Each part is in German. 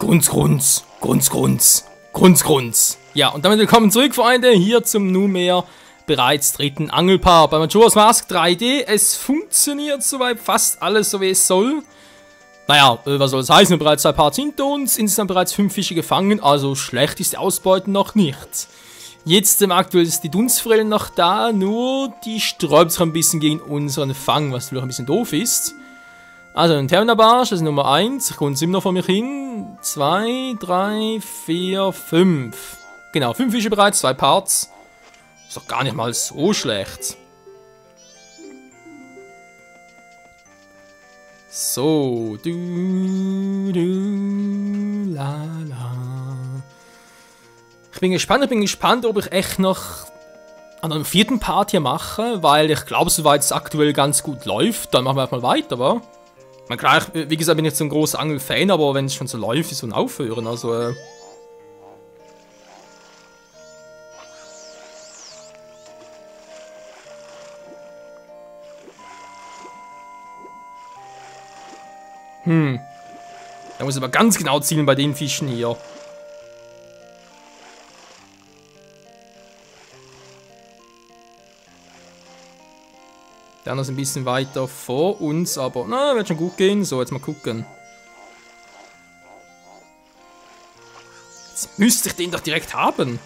Grunz. Ja, und damit willkommen zurück, Freunde, hier zum nunmehr bereits dritten Angelpaar bei Majora's Mask 3D. Es funktioniert soweit fast alles so, wie es soll. Naja, was soll es heißen? Wir haben bereits 2 Parts hinter uns, insgesamt bereits 5 Fische gefangen, also schlecht ist die Ausbeute noch nicht. Jetzt aktuell ist die Dunstforelle noch da, nur die sträubt sich ein bisschen gegen unseren Fang, was vielleicht ein bisschen doof ist. Also ein Terminabarsch, das ist Nummer 1, ich komme immer noch vor mich hin. 2, 3, 4, 5. Genau, 5 Fische bereits, 2 Parts. Ist doch gar nicht mal so schlecht. So, la. Ich bin gespannt, ob ich echt noch an einem 4. Part hier mache, weil ich glaube, soweit es aktuell ganz gut läuft, dann machen wir einfach mal weiter, wa? Man, klar, wie gesagt, bin ich nicht so ein großer Angel-Fan, aber wenn es schon so läuft, ist so ein Aufhören, also Da muss ich aber ganz genau zielen bei den Fischen hier. Der andere ist ein bisschen weiter vor uns, aber na, wird schon gut gehen. So, jetzt mal gucken. Jetzt müsste ich den doch direkt haben.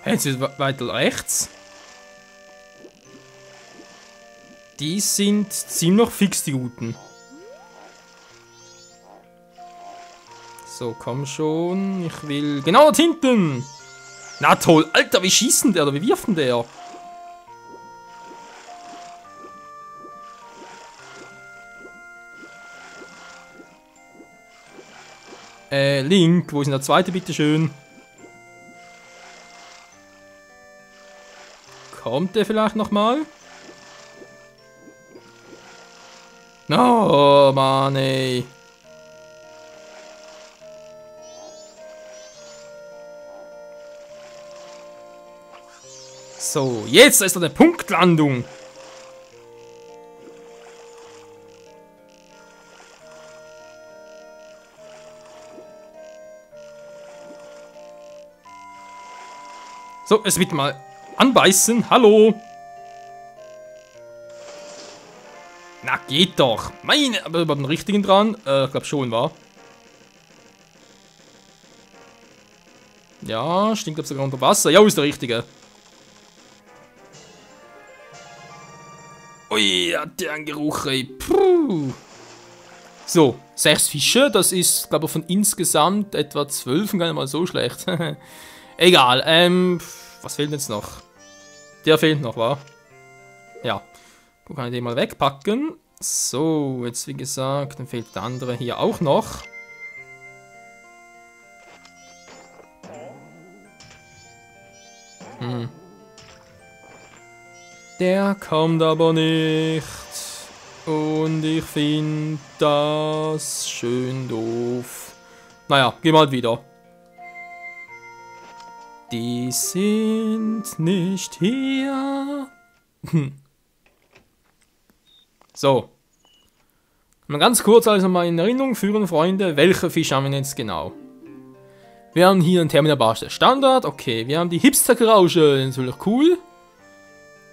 Jetzt ist weiter rechts. Die sind ziemlich fix, die Guten. So, komm schon. Ich will... Genau dort hinten! Na toll. Alter, wie schießt denn der? Oder wie wirft denn der? Link. Wo ist denn der zweite, bitteschön? Kommt der vielleicht nochmal? Oh, Mann, ey. So, jetzt ist doch eine Punktlandung. So, es wird mal anbeißen. Hallo. Na, geht doch. Meine, aber über den richtigen dran. Ich glaube schon, war. Ja, stinkt glaube sogar unter Wasser. Ja, ist der richtige. Ui, hat der einen Geruch, ey. Puh. So, 6 Fische. Das ist, glaube ich, von insgesamt etwa 12. Gar nicht mal so schlecht. Egal, was fehlt jetzt noch? Der fehlt noch, wa? Ja. Wo kann ich den mal wegpacken? So, jetzt wie gesagt, dann fehlt der andere hier auch noch. Der kommt aber nicht. Und ich finde das schön doof. Naja, geh mal wieder. Die sind nicht hier. So. Mal ganz kurz also mal in Erinnerung führen, Freunde. Welche Fische haben wir jetzt genau? Wir haben hier einen Terminabarsch, der Standard. Okay, wir haben die Hipster-Krausche, natürlich cool.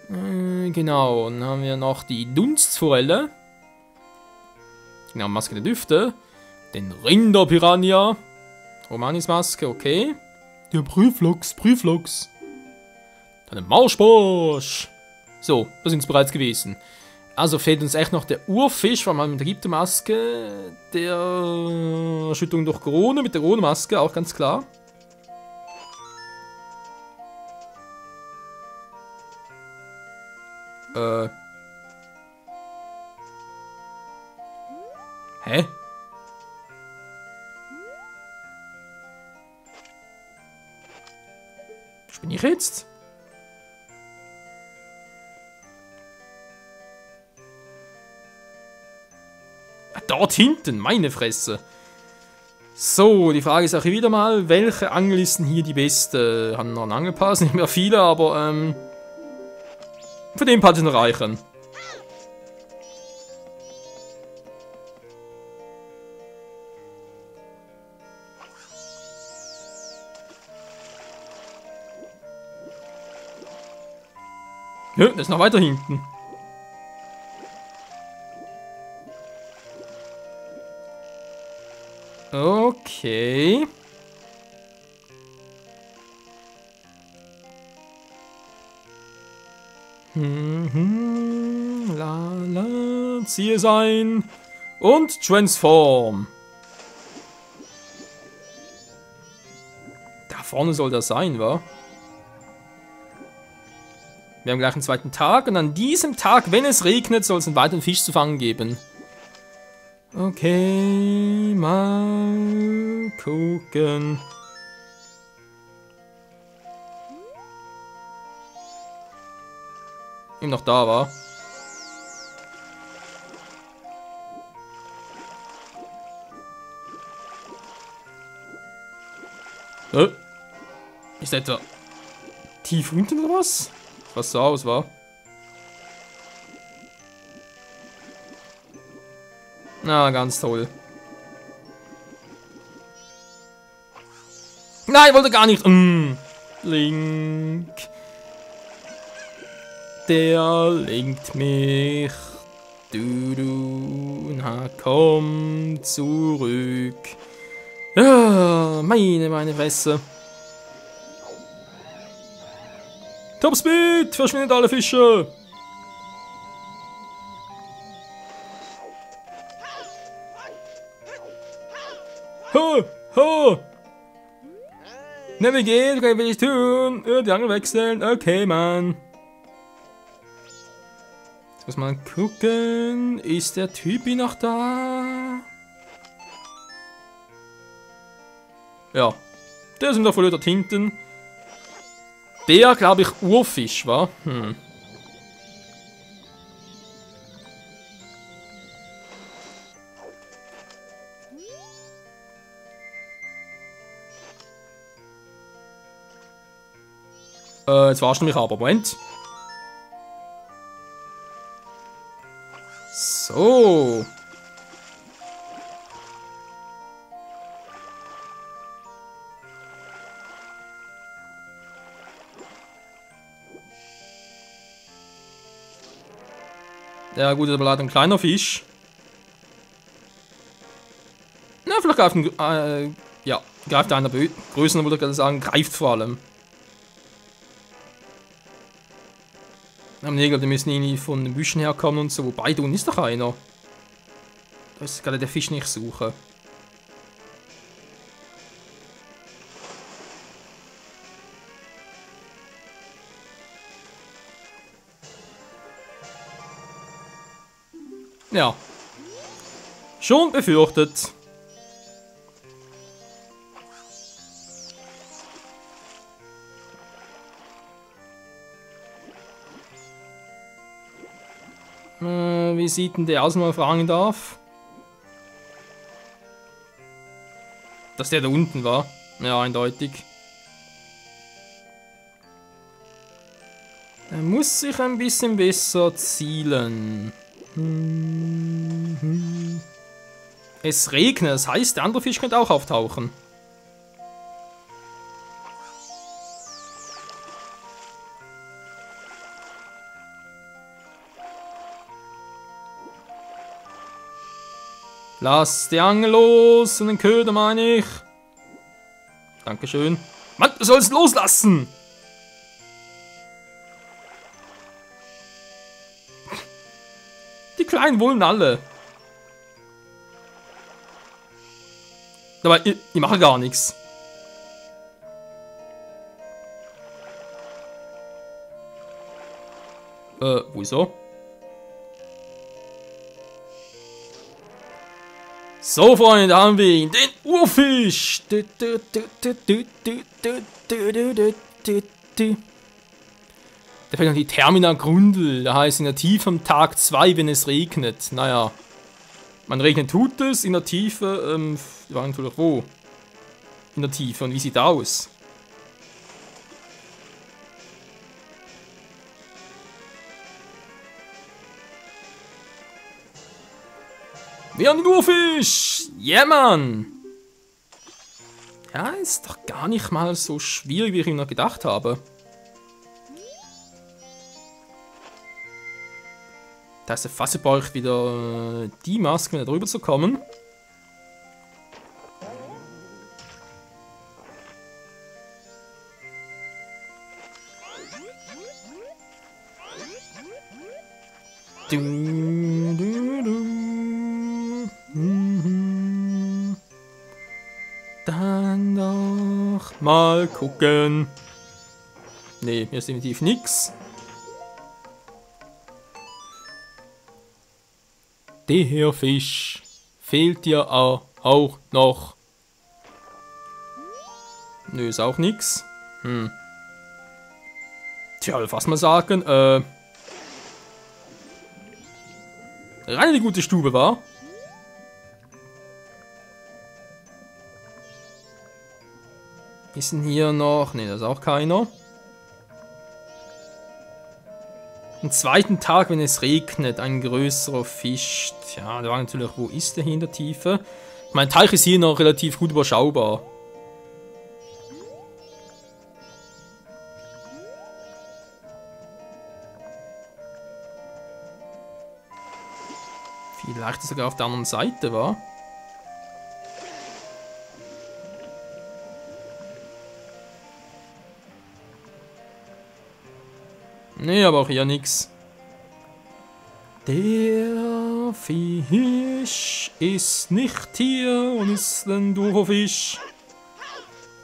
Genau, dann haben wir noch die Dunstforelle. Genau, Maske der Düfte. Den Rinder-Piranha. Romanis Maske, okay. Der Prüflochs. Dann der Marschbarsch. So, das sind es bereits gewesen. Also fehlt uns echt noch der Urfisch, vor allem mit der Giptermaske. Der Erschütterung durch Krone, mit der Kronenmaske, auch ganz klar. Hä? Was bin ich jetzt? Dort hinten, meine Fresse. So, die Frage ist auch wieder mal, welche Angel ist denn hier die beste? Haben noch einen Angelpass, nicht mehr viele, aber Für den Part noch reichen. Ja, das ist noch weiter hinten. Okay. La la, zieh es ein und transform. Da vorne soll das sein, wa? Wir haben gleich einen zweiten Tag und an diesem Tag, wenn es regnet, soll es einen weiteren Fisch zu fangen geben. Okay, mal gucken. Ihm noch da war. Ist etwa tief unten oder was? Was so aus war. Na, ganz toll. Nein, ich wollte gar nicht. Link. Der linkt mich. Na komm zurück. Ja, meine Fresse. Top Speed, verschwindet alle Fische. Ho, ho. Ne, wie geht? Was will ich tun? Die Angel wechseln. Okay, Mann. Jetzt muss man gucken. Ist der Typi noch da? Ja. Der sind doch voll dort hinten. Der, glaube ich, Urfisch, war. Jetzt warst du mich aber. Moment. So. Ja gut, aber leider ein kleiner Fisch. Na, vielleicht greift ein, ja, greift einer größer, würde ich gerade sagen, greift vor allem. Am Nägel, die müssen irgendwie von den Büschen herkommen und so. Wobei, da unten ist doch einer. Da ist gerade der Fisch, den ich suche. Ja. Schon befürchtet. Wie sieht denn der aus, wenn man fragen darf? Dass der da unten war. Ja, eindeutig. Er muss sich ein bisschen besser zielen. Es regnet, das heißt, der andere Fisch könnte auch auftauchen. Lass die Angel los und den Köder, meine ich. Dankeschön. Mann, du sollst loslassen! Die Kleinen wollen alle. Aber ich mache gar nichts. Wieso? So, Freunde, da haben wir ihn. Den Urfisch. Der fällt noch die Termina Grundel. Da heißt in der Tiefe am Tag 2, wenn es regnet. Naja. Man regnet tut es, in der Tiefe, wir waren natürlich wo? In der Tiefe, und wie sieht aus? Wie ein Urfisch! Yeah, Mann! Ja, ist doch gar nicht mal so schwierig, wie ich mir gedacht habe. Da ist der Fasse brauche ich wieder die Maske, um da drüber zu kommen. Du, du, du. Dann doch mal gucken. Nee, hier ist definitiv nix. Der Fisch fehlt dir auch noch. Nö, ist auch nix. Tja, fast mal sagen, rein in die gute Stube, war. Ist denn hier noch? Ne, da ist auch keiner. Am zweiten Tag, wenn es regnet, ein größerer Fisch. Tja, da war natürlich, wo ist der hier in der Tiefe? Mein Teich ist hier noch relativ gut überschaubar. Vielleicht sogar auf der anderen Seite war. Nee, aber auch hier nix. Der Fisch ist nicht hier und ist ein doofer Fisch.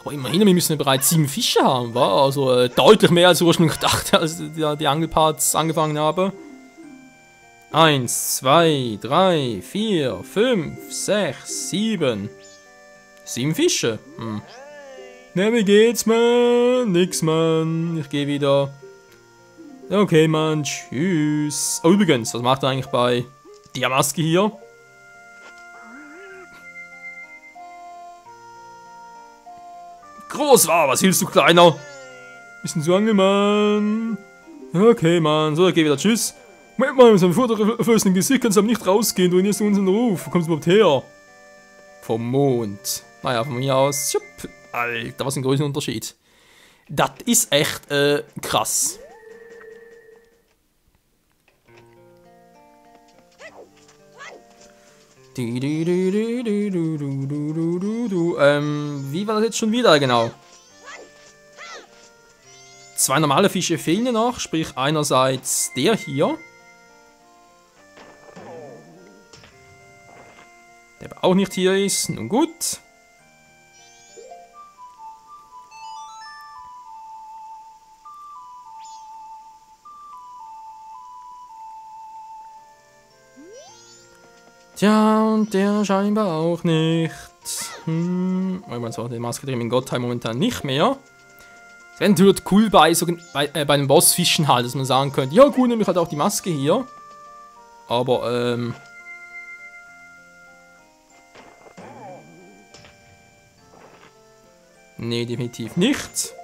Aber immerhin, wir müssen ja bereits 7 Fische haben, war also deutlich mehr als ich ursprünglich dachte, als die Angelparts angefangen habe. 1, 2, 3, 4, 5, 6, 7. 7 Fische. Na, wie geht's, Mann? Nix, Mann. Ich gehe wieder. Okay, Mann. Tschüss. Oh, übrigens, was macht er eigentlich bei der Maske hier? Groß war, was hilfst du, Kleiner? Bisschen zu Angel, Mann. Okay, Mann. So, ich geh wieder. Tschüss. Moment mal, mit seinem futterverflößenden Gesicht kannst du aber nicht rausgehen. Du hörst unseren Ruf. Wo kommst du überhaupt her? Vom Mond. Naja, von mir aus. Schupp. Alter, was ein großer Unterschied. Das ist echt krass. Wie war das jetzt schon wieder genau? 2 normale Fische fehlen noch, sprich einerseits der hier. Der aber auch nicht hier ist, nun gut. Tja, und der scheinbar auch nicht. Man so, die Maske drin in Gottheim momentan nicht mehr. Es wäre natürlich cool bei den Bossfischen halt, dass man sagen könnte, ja gut, nämlich halt auch die Maske hier. Aber, nee, definitiv nicht.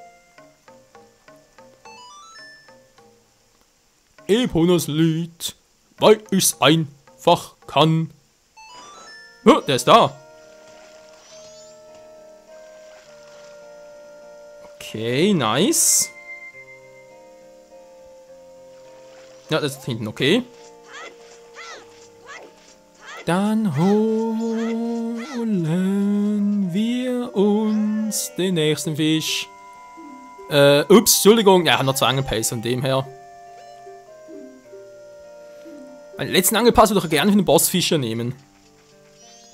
Eponas Lied, weil ich's einfach kann. Oh, der ist da. Okay, nice. Ja, das ist hinten okay. Dann holen wir uns den nächsten Fisch. Ups, Entschuldigung. Ja, haben noch 2 Angelpace von dem her. Meinen letzten Angelpass würde ich gerne für den Bossfischer nehmen.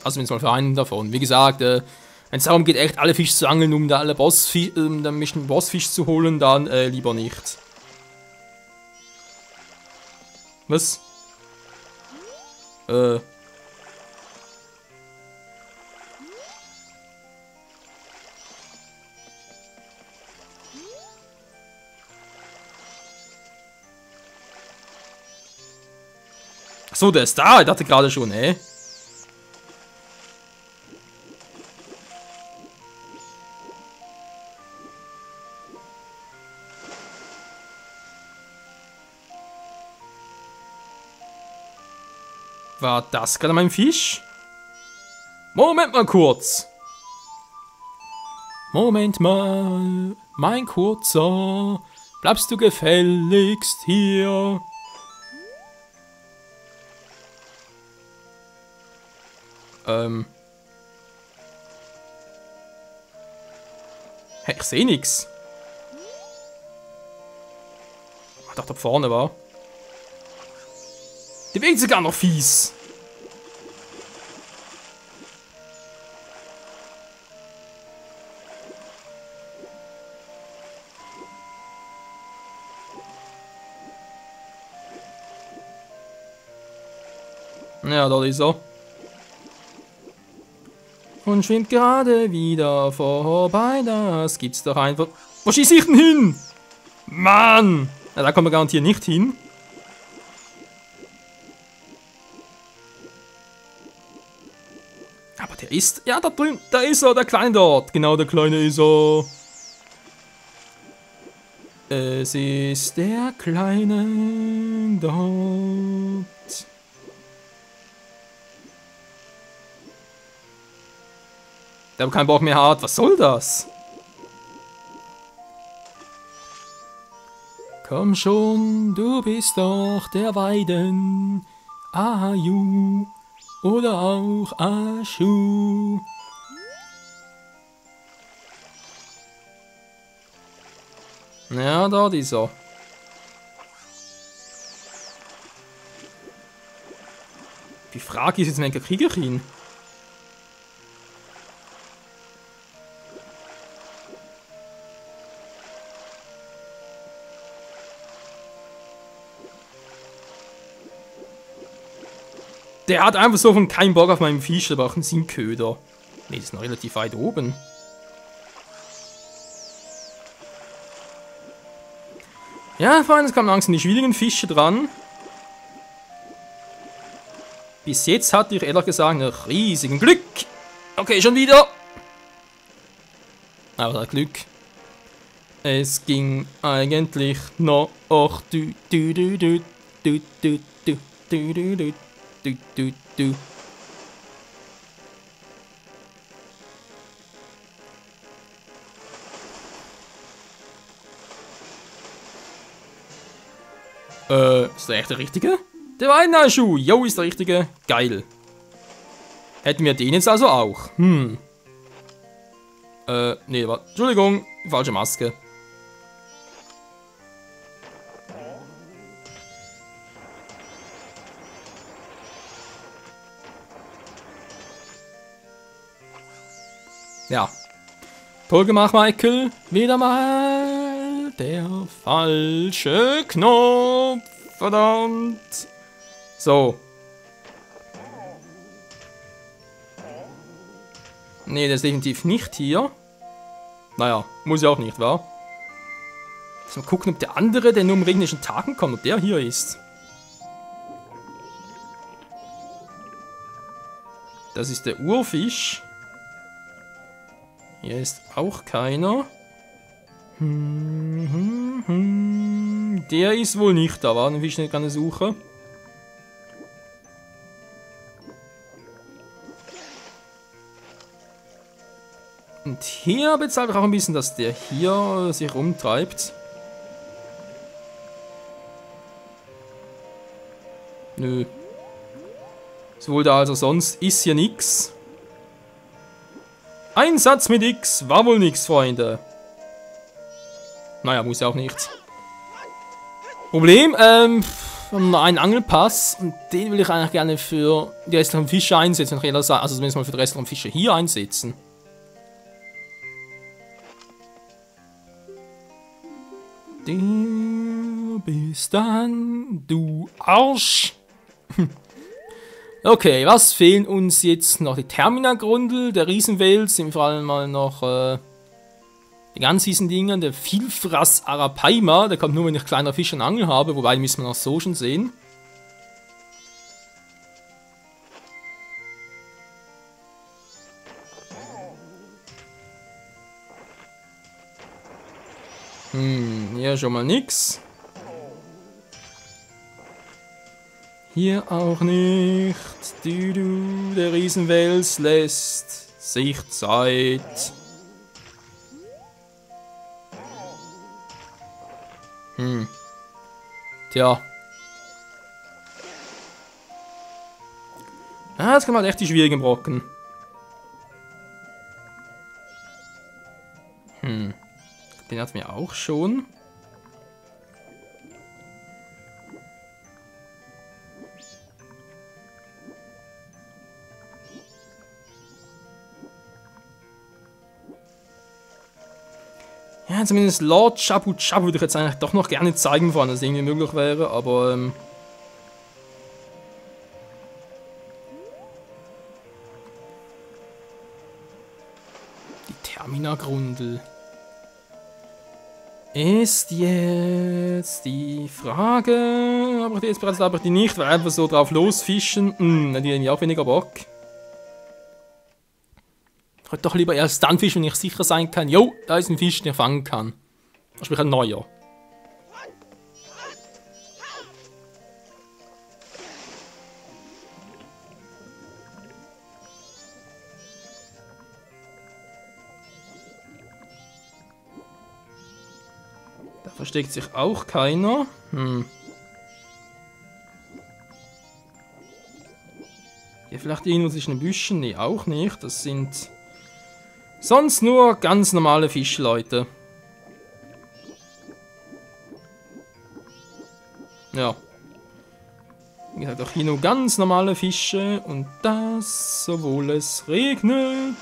Also zumindest mal für einen davon. Wie gesagt, wenn es darum geht, echt alle Fische zu angeln, um da alle einen Bossfisch zu holen, dann lieber nicht. Was? Achso, der ist da. Ich dachte gerade schon, ey. War das gerade mein Fisch? Moment mal kurz. Moment mal, mein Kurzer. Bleibst du gefälligst hier? Hey, ich sehe nix. Ich dachte, da vorne war. Die bewegt sich gar noch fies. Ja, da ist er. Und schwimmt gerade wieder vorbei. Das gibt's doch einfach. Wo schieße ich denn hin? Mann! Ja, da kommen wir garantiert nicht hin. Aber der ist. Ja, da drüben. Da ist er, der Kleine dort. Genau, der Kleine ist er. Es ist der Kleine dort. Der aber keinen Bock mehr hat. Was soll das? Komm schon, du bist doch der Weiden. Aju. Oder auch Aschu. Ja, da ist er. Die Frage ist jetzt, welcher kriege ich ihn? Der hat einfach so von keinen Bock auf meinen Fisch, aber auch einen Sinkköder. Ne, das ist noch relativ weit oben. Ja, Freunde, es kommen langsam die schwierigen Fische dran. Bis jetzt hatte ich ehrlich gesagt einen riesigen Glück. Okay, schon wieder. Aber das Glück. Es ging eigentlich noch. Och, du. Ist der echt der Richtige? Der Weidenhandschuh, jo, ist der Richtige. Geil. Hätten wir den jetzt also auch. Nee, warte. Entschuldigung, falsche Maske. Ja. Toll gemacht, Michael. Wieder mal der falsche Knopf. Verdammt. So. Nee, der ist definitiv nicht hier. Naja, muss ja auch nicht, wahr? Mal gucken, ob der andere, der nur am regnerischen Tagen kommt, ob der hier ist. Das ist der Urfisch. Hier ist auch keiner. Der ist wohl nicht da, war den Fisch nicht gerne suche. Und hier bezahlt auch ein bisschen, dass der hier sich rumtreibt. Nö. Sowohl da als auch sonst ist hier nix. Ein Satz mit X war wohl nix, Freunde. Naja, muss ja auch nichts. Problem, wir haben noch einen Angelpass und den will ich eigentlich gerne für die restlichen Fische einsetzen. Also zumindest mal für die restlichen Fische hier einsetzen. Du bist dann, du Arsch. Okay, was fehlen uns jetzt noch? Die Terminagrundel, der Riesenwels, sind vor allem mal noch die ganz süßen Dinger, der Vielfraß Arapaima, der kommt nur, wenn ich kleinere Fische und Angel habe, wobei die müssen wir noch so schon sehen. Hier schon mal nix. Hier auch nicht. Der Riesenwels lässt sich Zeit. Tja. Ah, das kann man echt die schwierigen Brocken. Den hatten wir auch schon. Ja, zumindest Lord Chabu Chabu würde ich jetzt eigentlich doch noch gerne zeigen, wann das irgendwie möglich wäre, aber die Termina-Grundel ist jetzt die Frage, aber ich die jetzt bereits glaube ich die nicht, weil einfach so drauf losfischen, dann die irgendwie auch weniger Bock. Ich würde doch lieber erst dann fischen, wenn ich sicher sein kann, jo, da ist ein Fisch, den ich fangen kann. Sprich ein neuer. Da versteckt sich auch keiner. Hier vielleicht irgendwo zwischen den Büschen? Nee, auch nicht. Das sind sonst nur ganz normale Fischleute. Ja. Wie gesagt, auch hier nur ganz normale Fische. Und das, obwohl es regnet.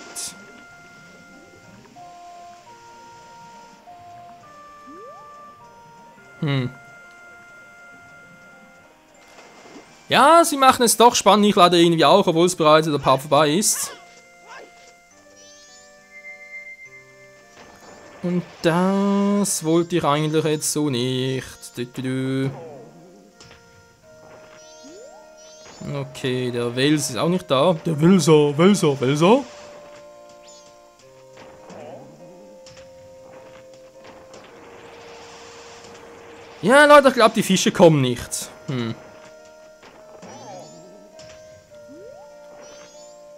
Ja, sie machen es doch spannend. Ich lade irgendwie auch, obwohl es bereits der Part vorbei ist. Und das wollte ich eigentlich jetzt so nicht. Okay, der Wels ist auch nicht da. Der Welser. Ja, Leute, ich glaube, die Fische kommen nicht.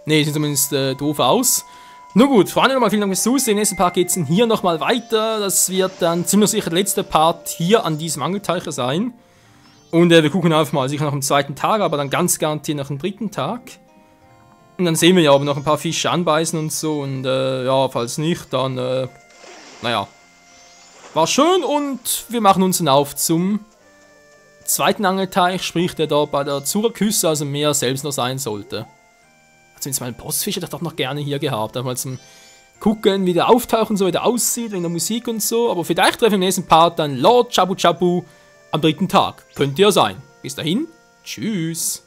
Ne, sieht zumindest doof aus. Nur gut, Freunde, nochmal vielen Dank fürs Zusehen. Im nächsten Part geht es hier nochmal weiter. Das wird dann ziemlich sicher der letzte Part hier an diesem Angelteich sein. Und wir gucken einfach mal, sicher noch am zweiten Tag, aber dann ganz garantiert noch am dritten Tag. Und dann sehen wir ja, ob noch ein paar Fische anbeißen und so. Und ja, falls nicht, dann, naja. War schön und wir machen uns dann auf zum zweiten Angelteich, sprich der dort bei der Zuraküste, also mehr selbst noch sein sollte. Zumindest mal einen Bossfisch hätte ich doch noch gerne hier gehabt. Einmal zum Gucken, wie der auftaucht und so, wie der aussieht, in der Musik und so. Aber vielleicht treffen wir im nächsten Part dann Lord Chabu Chabu am dritten Tag. Könnte ja sein. Bis dahin, tschüss.